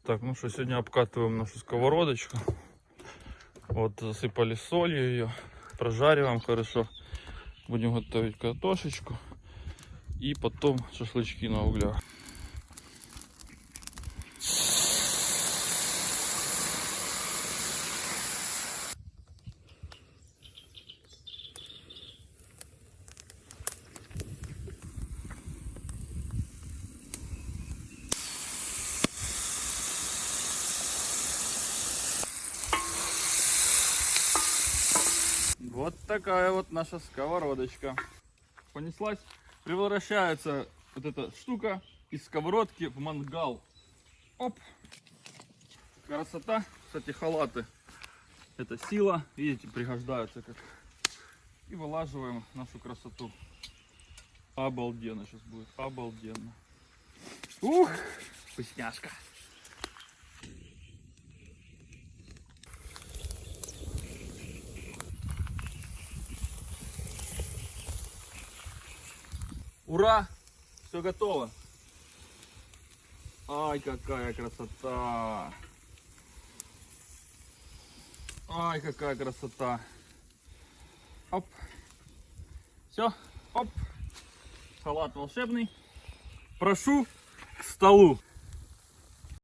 Так, ну что, сегодня обкатываем нашу сковородочку. Вот засыпали солью ее, прожариваем хорошо. Будем готовить картошечку и потом шашлычки на углях. Вот такая вот наша сковородочка. Понеслась. Превращается вот эта штука из сковородки в мангал. Оп. Красота. Кстати, халаты. Это сила. Видите, пригождаются как. И вылаживаем нашу красоту. Обалденно сейчас будет. Обалденно. Ух, вкусняшка. Ура! Все готово. Ай, какая красота! Ай, какая красота! Оп! Все, оп! Салат волшебный. Прошу к столу.